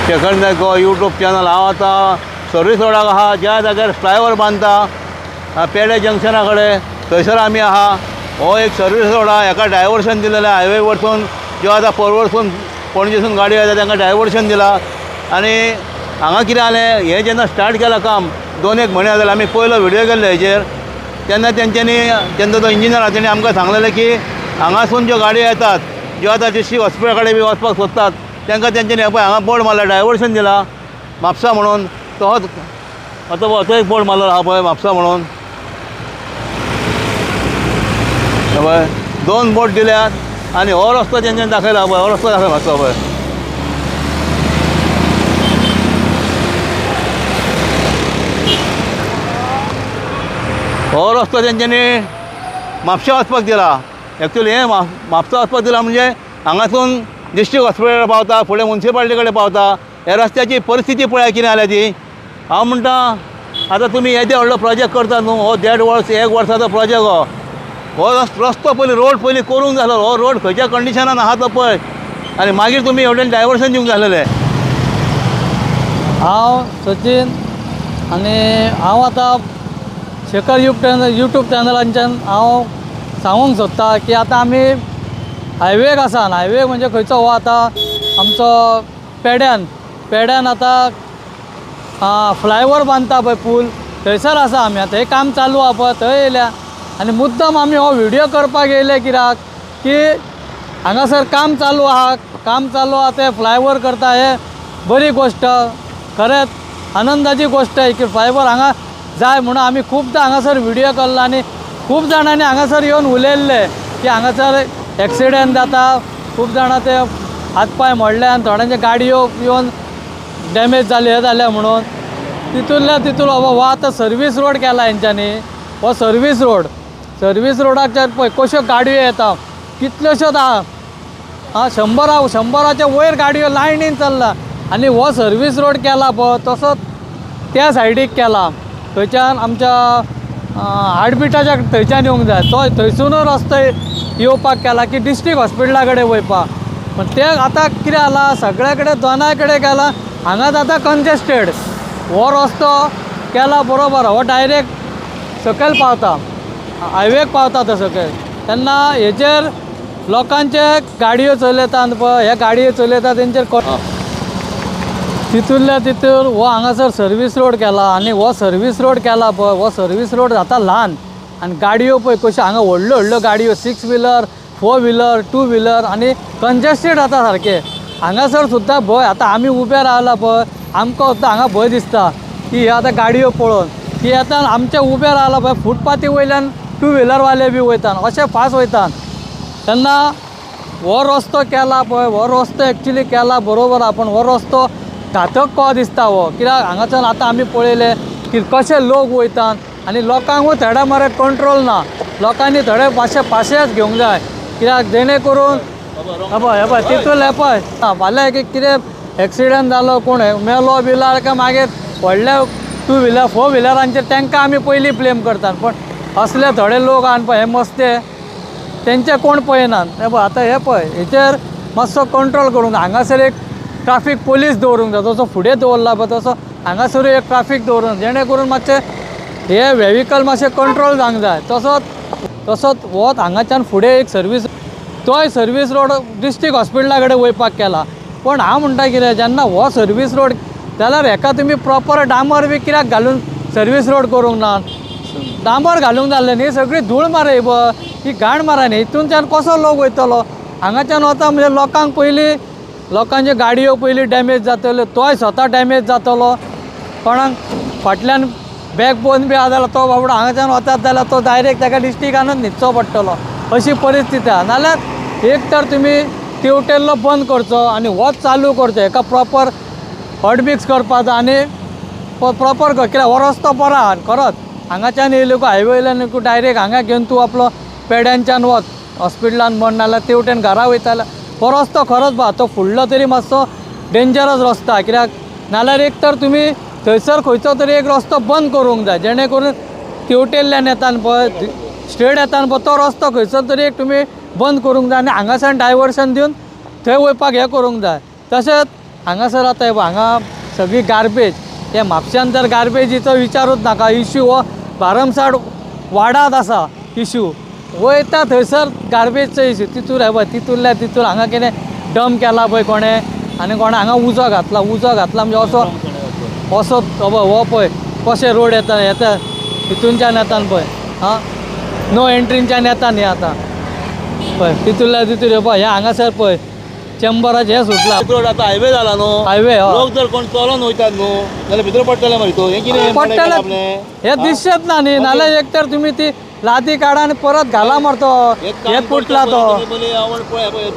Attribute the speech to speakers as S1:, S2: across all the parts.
S1: शेखर नायक गो YouTube channel. हांव आतां service रोडाक आहा, ज्या जाग्यार फ्लायओवर बांदता पेडे जंक्शना कडेन, थंयसर आमी आहा। हो एक सर्वीस रोड आहा, हेका डायवर्शन दिलेलें हायवे वरसून ज्यो आतां परवरसून पणजेसून गाडयो येता तांकां डायवर्शन दिलां। आनी हांगा कितें जालें, हें जेन्ना स्टार्ट केलां काम 2-1 म्हयने जाले, आमी पयलो व्हिडिओ केल्लो हेचेर, तेन्ना तेंच्यांनी तेन्ना तो इंजिनियर आहा तेणी आमकां सांगलेलें की हांगासून ज्यो गाडयो येतात, ज्यो आतां डिस्ट्रिक्ट हॉस्पिटला कडेन बी वचपाक सोदतात, तांकां तेंच्यांनी हे पळय हांगा बोर्ड मारला, डायवर्शन दिला म्हापसा म्हणून। तो आतां एक बोर्ड मारलो आहा पळय म्हापसा म्हणून, पळय 2 बोर्ड दिल्यात। आनी हो रस्तो तेंच्यांनी दाखयला पळय, हो रस्तो दाखय मातसो पळय। हो रस्तो तेंच्यांनी म्हापशा वचपाक दिला। एक्चुअली हे म्हापसा वचपाक दिला म्हणजे हांगासून डिस्ट्रिक्ट हॉस्पिटल पावता, फुडें म्युन्सिपालिटी कडेन पावता। ह्या रस्त्याची परिस्थिती पळय कितें जाल्या ती। हांव म्हणटा आतां तुमी येदे व्हडलो प्रोजेक्ट करता न्हू, हो 1.5 वर्साचो प्रोजेक्ट हो रस्तो पयलीं रोड पयलीं करूंक जालो। हो रोड खंयच्या कंडिशनान आहा तो पळय, आनी मागीर तुमी एवढें डायवर्शन दिवंक जालेलें।
S2: हांव सचिन आनी हांव आतां शेखर यूट्यूब चॅनलांच्यान हांव सांगूंक सोदता की आतां आमी हायवेक आसा। हायवे म्हणजे खंयचो हो आतां आमचो पेड्यान आतां फ्लायओवर बांदता पळय पूल, थंयसर आसा आमी आतां। हें काम चालू आहा पळय, थंय येयल्या आनी मुद्दम आमी हो व्हिडिओ करपाक येयले कित्याक की हांगासर काम चालू आहा ते फ्लायओवर करता। हे बरी गोश्ट, खरेंच आनंदाची गोश्ट आहे की फ्लायओवर हांगा जाय म्हणून आमी खूबदां हांगासर व्हिडिओ केल्लो आनी खूब जाणांनी हांगासर येवन उलयल्ले की हांगासर एक्सिडेंट जाता, खूब जाणां ते हातपाय मोडले आनी थोड्यांचे गाडयो येवन डॅमेज जाले हे जाले म्हणून। तितून हो आतां सर्वीस रोड केला हेंच्यांनी। हो सर्वीस रोडाचेर पळय कश्यो गाडयो येता, कितल्योश्योच आहा, 100च्या वयर गाडयो लायनीन चल्ला। आनी हो सर्वीस रोड केला पळय तसोच त्या सायडीक केला, थंयच्यान आमच्या हार्टबिटाच्या थंयच्यान येवंक जाय, तो थंयसुनूच रस्तो येवपाक केला की डिस्ट्रिक्ट हॉस्पिटला कडेन वयपाक। पण ते आतां कितें जाला, सगळे कडेन दोनाय कडेन केला, हांगा जाता कंजेस्टेड। हो रस्तो केला बरोबर, हो डायरेक्ट सकयल पावता, हायवेक पावता तो सकयल। तेन्ना हेचेर लोकांचे गाडयो चलयतात पळय, हे गाडयो चलयता तेंचेर तितून हो हांगासर सर्वीस रोड केला। आनी हो सर्वीस रोड केला पळय, हो सर्वीस रोड जाता ल्हान आनी गाडयो पळय कश्यो हांगा व्हडल्यो व्हडल्यो गाडयो 6 व्हिलर 4 व्हिलर 2 व्हिलर आनी कंजेस्टेड जाता सारके। हांगासर सुद्दां भंय, आतां आमी उबे रावला पळय, आमकां सुद्दां हांगा भंय दिसता की हे आतां गाडयो पळोवन की येता आमचे उबे रावला पळय, फुटपाथी वयल्यान 2 व्हिलरवाले बी वयता, अशे फास्ट वयता। तेन्ना हो रस्तो केला पळय, हो रस्तो एक्चुली केला बरोबर आहा, पण हो रस्तो घातक कहो दिसता हो। कित्याक हांगाच्यान आतां आमी पळयले की कशे लोक वयतात आनी लोकांकूय थोड्या मरे कंट्रोल ना। लोकांनी थोडे मातशे पाशेंस घेवंक जाय, कित्याक जेणे करून हे पळय तितून हे पळय फाल्यां कितें एक्सिडेंट जालो, कोण मेलो बिलो काय मागीर व्हडल्या 2 व्हिलर 4 व्हिलरांचेर तांकां आमी पयलीं ब्लेम करतात। पण असले थोडे लोक आहा पळय हे मस्ते, तेंचे कोण पळयनात। हे पळय आतां हे पळय हेचेर मातसो कंट्रोल करूंक, हांगासर एक ट्राफीक पोलीस दवरूंक जाय, जसो फुडें दवरला पळय तसो हांगासरूय एक ट्राफीक दवरूंक, जेणे करून मातशे हे व्हेहिकल मातशे कंट्रोल जावंक जाय। तसोच हो हांगाच्यान फुडें एक तोय सर्वीस रोड डिस्ट्रिक्ट हॉस्पिटला कडेन वयपाक केला। पण हांव म्हणटा कितें, जेन्ना हो सर्वीस रोड जाल्यार हेका तुमी प्रॉपर डांबर बी कित्याक घालून सर्वीस रोड करूंक ना? डांबर घालूंक जाल्लें न्ही, सगळी धूळ मरे ही घाण मारा न्ही, हितूनच्यान कसो लोक वयतलो? हांगाच्यान वता म्हणजे लोकांक पयलीं लोकांच्यो गाडयो पयलीं डॅमेज जातल्यो, तोय स्वता डॅमेज जातलो, कोणाक फाटल्यान बॅकबोन बी आहा जाल्यार तो बाबडो हांगाच्यान वतात जाल्यार तो डायरेक्ट ताका डिस्ट्रिक्टानूच न्हिदचो पडटलो, अशी परिस्थिती आहा। नाल्यार एक तर तुमी तेवटेल्लो बंद करचो आनी होच चालू करचो, हेका प्रॉपर हॉट मिक्स करपाचो आनी प्रॉपर कित्याक हो रस्तो बरो आहा खरोच। हांगाच्यान येयलो हायवे वयल्यान डायरेक्ट हांगा घेवन तूं आपलो पेड्यांच्यान वच हॉस्पिटलान म्हण, नाल्यार तेवटेन घरा वयता जाल्यार हो रस्तो खरोच बा, तो फुडलो तरी मातसो डेंजरस रस्तो आहा। कित्याक नाल्यार एक तर तुमी थंयसर खंयचो तरी एक रस्तो बंद करूंक जाय, जेणे करून तेवटेल्ल्यान येतान पळय स्ट्रेट येतान पळय तो रस्तो खंयचो तरी एक तुमी बंद करूंक जाय आनी हांगासान डायवर्शन दिवन थंय वयपाक हें करूंक जाय। तशेंच हांगासर आतां हांगा सगळी गार्बेज हे म्हापशान तर गार्बेजीचो विचारूच नाका इश्यू हो भरमसाट वाडात आसा इश्यू वयता थंयसर गार्बेजचो इश्यू तितूर हे पळय तितूर हांगा कितें डंप केला पळय कोणें आनी कोणें हांगा उजो घातला म्हणजे असो हो पळय कशे रोड येता हितूनच्यान येतान पळय हां नो एंट्रीच्यान येता न्ही आतां पळय तितूर हे पळय हे हांगासर पळय चेंबराचें हें सुटलां
S1: रोड आता हायवे जाला न्हू
S2: हायवे
S1: लोक जर कोण चलोन वयतात न्हू जाल्यार भितर पडटले मरे तूं हें कितें
S2: पडटले हे दिसत ना न्ही नाल्यार एक तर तुमी ती लादी काडा आनी परत घाला मरतो हे फुटला तो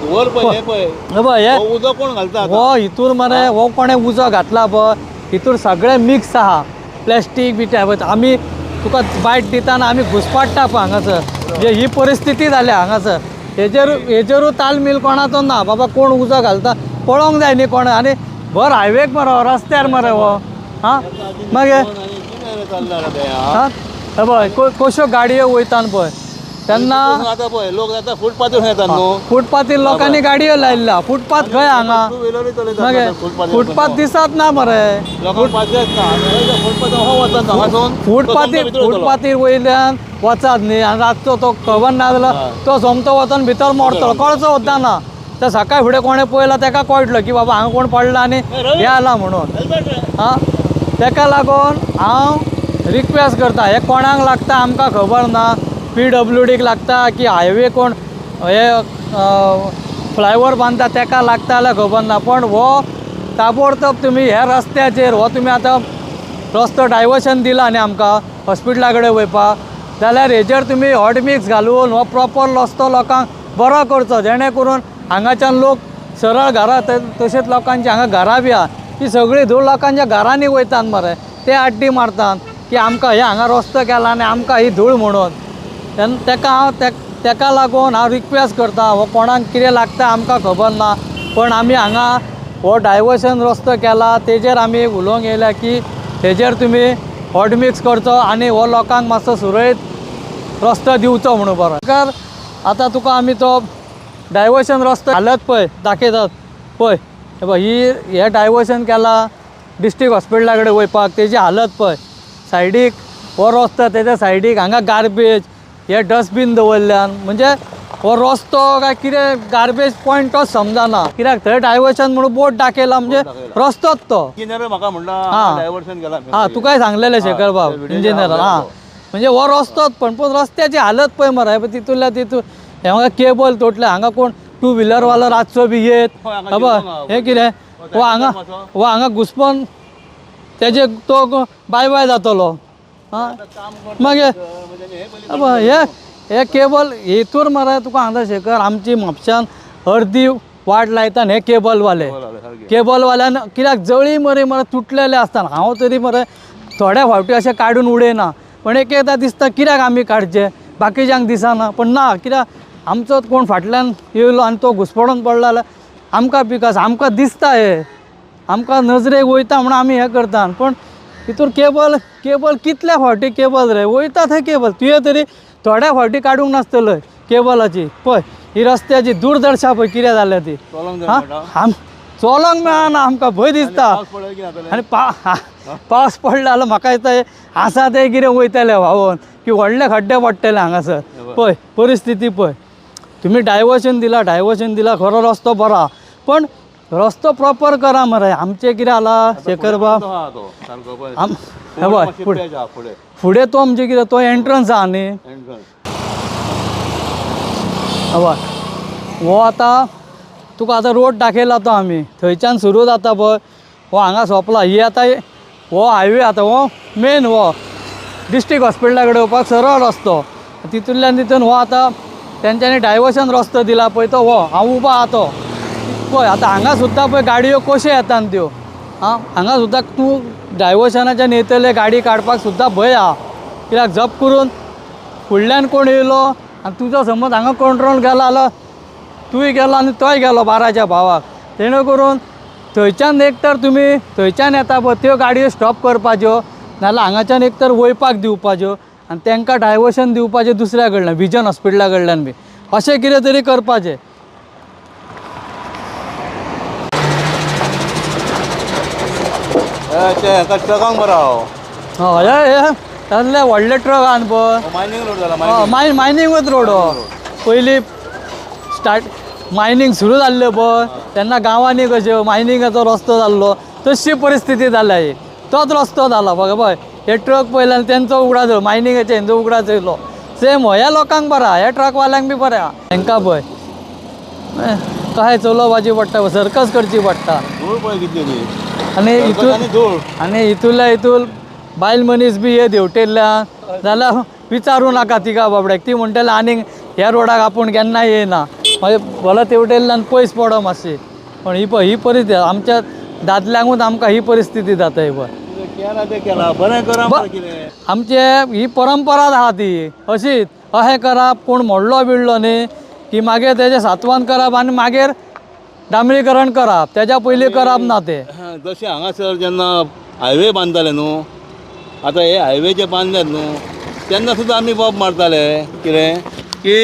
S1: धुवर पळय हे पळय
S2: हे पळय हे
S1: उजो कोण घालता
S2: हो हितूर मरे हो कोणें उजो घातला पळय हितूर सगळें मिक्स आहा प्लॅस्टीक बिटा आमी तुका बायट दिताना आमी घुसपाट्टा पळय हांगासर म्हणजे ही परिस्थिती जाल्या हांगासर हेजेरूय तालमील कोणाचो ना बाबा कोण उजो घालता पळोवंक जाय न्ही कोण आनी भर हायवेक मरे रस्त्यार मरे हो हां मागीर हां हे पळय कश्यो गाडयो वयतान पळय तेन्ना
S1: आता पळय लोक आतां फुटपाथूर येतात न्हू
S2: फुटपाथीर लोकांनी गाडयो लायल्या फुटपाथ खंय हांगा मागीर फुटपाथ दिसत ना मरे फुटपाथीर वयल्यान वचात न्ही आनी रातचो तो खबर ना जाल्यार तो सोमतो वचोन भितर मरतलो कळचो वता ना तर सकाळी फुडें कोणें पळयला ताका कळटलो की बाबा हांगा कोण पडला आनी हे आला म्हणून हां ताका लागून हांव रिक्वेस्ट करता हे कोणाक लागता आमकां खबर ना PWDक लागता की हायवे कोण हे फ्लायओवर बांदता ताका लागता जाल्यार खबर ना पण हो ताबडतोब तुमी ह्या रस्त्याचेर हो तुमी आतां रस्तो डायवर्शन दिला न्ही आमकां हॉस्पिटला कडेन वयपाक जाल्यार हेजेर तुमी हॉट मिक्स घालून हो प्रॉपर रस्तो लोकांक बरो करचो जेणे करून हांगाच्यान लोक सरळ घरा तशेंच लोकांची हांगा घरां बी आहा ती सगळी धूळ लोकांच्या घरांनी वयतात मरे ते आड्डी मारतात की आमकां हे हांगा रस्तो केला आनी आमकां ही धूळ म्हणून ताका लागून हांव रिक्वेस्ट करता हो कोणाक कितें लागता आमकां खबर ना पण आमी हांगा हो डायवर्शन रस्तो केला तेजेर आमी उलोवंक येयल्या की तेजेर तुमी हॉट मिक्स करचो आनी हो लोकांक मातसो सुरळीत रस्तो दिवचो म्हणून बरो आतां तुका आमी तो डायवर्शन रस्तो हालत पळय दाखयतात पळय हे पळय हे डायवर्शन केला डिस्ट्रिक्ट हॉस्पिटला कडेन वयपाक तेजी हालत पळय सायडीक हो रस्तो तेज्या सायडीक हांगा गार्बेज हे डस्टबीन दवरल्यान म्हणजे हो रस्तो काय कितें गार्बेज पॉयंट तोच समजना कित्याक थंय डायवर्शन म्हणून बोर्ड दाखयला म्हणजे रस्तोच तो
S1: इंजिनियर म्हाका म्हणला डायवर्शन केला
S2: हां तुकाय सांगलेलें शेखर बाब इंजिनियर हां म्हणजे हो रस्तोच पण रस्त्याची हालत पळय मरे तितूंतल्या तितून हे म्हाका केबल तोटले हांगा कोण 2 व्हिलरवालो रातचो बी येत हबय हे कितें हो हांगा घुसपन तेजे तो बाय बाय जातलो हां मागीर हे केबल हेतूर मरे तुका हांगा शेखर आमची म्हापशान अर्दी वाट लायतात हे केबलवाल्यान कित्याक जळी मरे तुटलेले आसता हांव तरी मरे थोड्या फावटी अशें काडून उडयना पण एक एकदां दिसता कित्याक आमी काडचे बाकीच्यांक दिसना पण ना कित्याक आमचो कोण फाटल्यान येयलो आनी तो घुसपडून पडलो जाल्यार आमकां पिकास आमकां दिसता हे आमकां नजरेक वयता म्हणून आमी हें करता पण हितूर केबल कितल्या फावटी केबल रे वयता थंय केबल तुवें तरी थोड्या फावटी काडूंक नासतलो केबलाची पळय ही रस्त्याची दुर्दशा पळय कितें जाल्या ती हां चलोंक मेळना आमकां भंय दिसता आनी पावस पडलो जाल्यार म्हाका दिसता आसा ते कितें वयतले व्हांवून की व्हडले खड्डे पडटले हांगासर पळय परिस्थिती पळय तुमी डायवर्शन दिला खरो रस्तो बरो पण रस्तो प्रॉपर करा मरे आमचें कितें जाला शेखर बाब फुडें तो म्हणजे कितें तो एंट्रन्स आहा न्ही हय हो आतां तुका आतां रोड दाखयला तो आमी थंयच्यान सुरू जाता पळय हो हांगा सोंपला ही आतां हो हायवे आतां हो मेन हो डिस्ट्रिक्ट हॉस्पिटला कडेन वचपाक सरळ रस्तो तितूंतल्यान हो आतां तेंच्यांनी डायवर्शन रस्तो दिला पळय तो हो हांव उबो आहा तो पळय आतां हांगा सुद्दां पळय गाडयो कश्यो येतात त्यो हांगा सुद्दां तूं डायवर्शनाच्यान येतले गाडी काडपाक सुद्दां भंय आहा कित्याक जप करून फुडल्यान कोण येयलो आनी तुजो समज हांगा कंट्रोल गेलो जाल्यार तुवें गेलो आनी तोय गेलो 12च्या भावाक तेणे करून थंयच्यान एक तर तुमी थंयच्यान येता पळय त्यो गाडयो स्टॉप करपाच्यो नाल्यार हांगाच्यान एक तर वयपाक दिवपाच्यो आनी तांकां डायवर्शन दिवपाचें दुसऱ्या कडल्यान विजन हॉस्पिटला कडल्यान बी अशें कितें तरी करपाचें
S1: ते ट्रकांक बरो
S2: हय तसले व्हडले ट्रक आहात पळय
S1: मायनिंग रोड जाला
S2: मायनिंगूच रोड हो पयलीं स्टार्ट मायनिंग सुरू जाल्लें पळय तेन्ना गांवांनी कश्यो मायनिंगाचो रस्तो जाल्लो तशी परिस्थिती जाल्या ही तोच रस्तो जाला पळय हे ट्रक पयल्यान तेंचो उगडा चोय मायनिंगाचे हेंचो उगडा चोयलो सेम ह्या लोकांक बरा ह्या ट्रकवाल्यांक बी बऱ्या तांकां पळय कशें चलोवपाची पडटा सर्कस करची पडटा
S1: धूळ पळय कितली
S2: आनी
S1: हितून धूळ
S2: आनी हितूंतल्या हितून बायल मनीस बी हे देंवटयल्ल्या जाल्यार विचारूं नाका तिका बाबड्याक ती म्हणटली आनीक ह्या रोडाक आपूण केन्ना येयना मागीर भलो तेवटयल्ल्यान पयस पडो मातशी पण ही पळय ही परिस्थिती आमच्या दादल्यांकूच आमकां ही परिस्थिती जाता ही पळय
S1: केला ते केला बरें करा कितें
S2: आमचे ही परंपराच आहा ती अशीच अशें करप कोण मोडलो बिडलो न्ही की मागीर तेजें सातवान करप आनी मागीर डांबरीकरण करप तेज्या पयलीं करप ना तें
S1: जशें हांगासर जेन्ना हायवे बांदताले न्हू आतां हे हायवे जे बांदल्यात न्हू तेन्ना सुद्दां आमी बॉब मारताले कितें की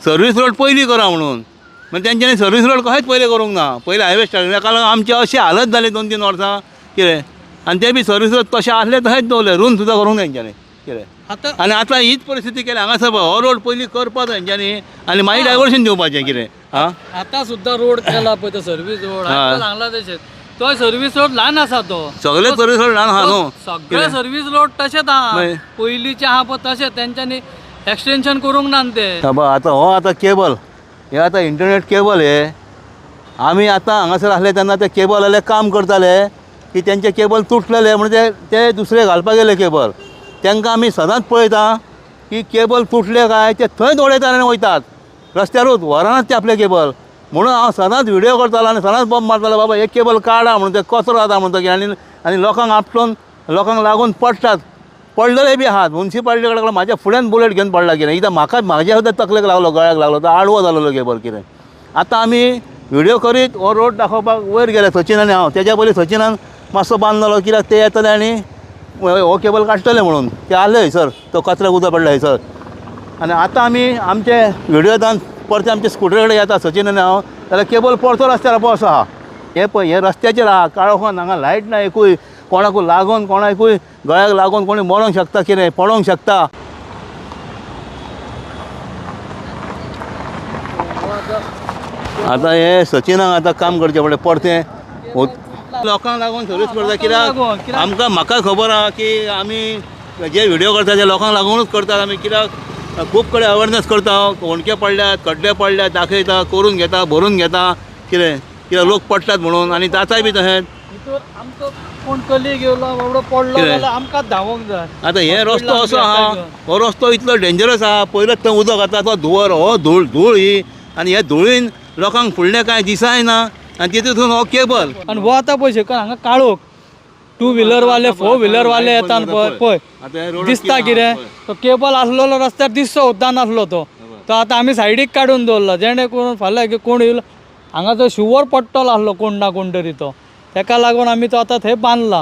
S1: सर्वीस रोड पयलीं करा म्हणून मागीर तेंच्यांनी सर्वीस रोड कशेंच पयलीं करूंक ना पयलीं हायवे स्टार्ट ताका लागून आमची अशी हालत जाली 2-3 वर्सां कितें आनी ते बी सर्वीस रोड तशें आसले तशेंच दवरले रूल सुद्दां करूंक ना तेंच्यांनी कितें आनी आतां हीच परिस्थिती केल्या हांगासर पळय हो रोड पयलीं करपाचो तेंच्यांनी आनी मागीर डायवर्शन दिवपाचें कितें आं
S2: आतां सुद्दां रोड केला पळय तो सर्वीस रोड सांगला तशेंच तो सर्वीस रोड ल्हान आसा तो
S1: सगळे सर्वीस रोड ल्हान आहा न्हू
S2: सगळे सर्वीस रोड तशेंच आहा पयलींचे आहा पळय तशेंच तेंच्यांनी एक्सटेंशन करूंक ना ते
S1: आतां हो आतां केबल हे आतां इंटरनेट केबल हे आमी आतां हांगासर आसले तेन्ना ते केबल काम करताले की तेंचे केबल तुटलेले म्हणजे ते दुसरे घालपाक गेले केबल तांकां आमी सदांच पळयता की केबल तुटले काय ते थंय दवडयतात आनी वयतात रस्त्यारूच व्हरानात ते आपले केबल म्हणून हांव सदांच व्हिडियो करतालो आनी सदांच बॉम्ब मारतालो बाबा एक केबल काडा म्हणून ते कचरो जाता म्हणटकीर आनी लोकांक आपटून लोकांक लागून पडटात पडलेले बी आहात म्युन्सिपाल्टी कडेन म्हाज्या फुड्यान बुलेट घेवन पडला कितें एकदां म्हाज्या सुद्दां तकलेक लागलो गळ्याक लागलो तो आडवो जालोलो केबल कितें आतां आमी व्हिडियो करीत हो रोड दाखोवपाक वयर गेले सचिन आनी हांव तेज्या पयलीं सचिनान मातसो बांदलोलो कित्याक ते येतले आनी हो केबल काडटले म्हणून ते आसले हयसर तो कचऱ्याक उदक पडला हयसर आनी आतां आमी आमचे व्हिडियो येतात परते आमचे स्कुटरे कडेन येता सचिन आनी हांव जाल्यार केबल परतो रस्त्यार असो आहा हे पळय हे रस्त्याचेर आहा काळोखान हांगा लायट ना एकूय कोणाकूय लागून कोणाकूय गळ्याक लागून कोणी मरोंक शकता कितें पडोंक शकता आतां हे सचिनाक आतां काम करचें पडलें परतें लोकांक लागून सर्वीस करता कित्याक आमकां म्हाका खबर आहा की आमी जे व्हिडियो करता ते लोकांक लागूनच करतात आमी कित्याक खूब कडेन अवेरनेस करता होणके पडल्यात खड्डे पडल्यात दाखयता करून घेता भरून घेता कितें कित्याक लोक पडटात म्हणून आनी जाताय बी तशेंच
S2: आमचो कोण कली घेवलो बाबडो पडलो जाल्यार आमकांच धांवोंक जाय
S1: आतां हे रस्तो असो आहा हो रस्तो इतलो डेंजरस आहा पयलेच थंय उदक येता तो धुंवर हो धूळ ही आनी हे धुळीन लोकांक फुडलें कांय दिसाय ना आनी तितून हो केबल
S2: आनी हो आतां पळय शकन हांगा काळोख 2 व्हिलर वाले 4 व्हिलर वाले येतात पळय दिसता कितें तो केबल आसलेलो रस्त्यार दिसचो सुद्दां नासलो तो आतां आमी सायडीक काडून दवरलो जेणे करून फाल्यां कोण येयलो हांगा तो शुवर पडटलो आसलो कोण ना कोण तरी तो तेका लागून आमी तो आतां थंय बांदला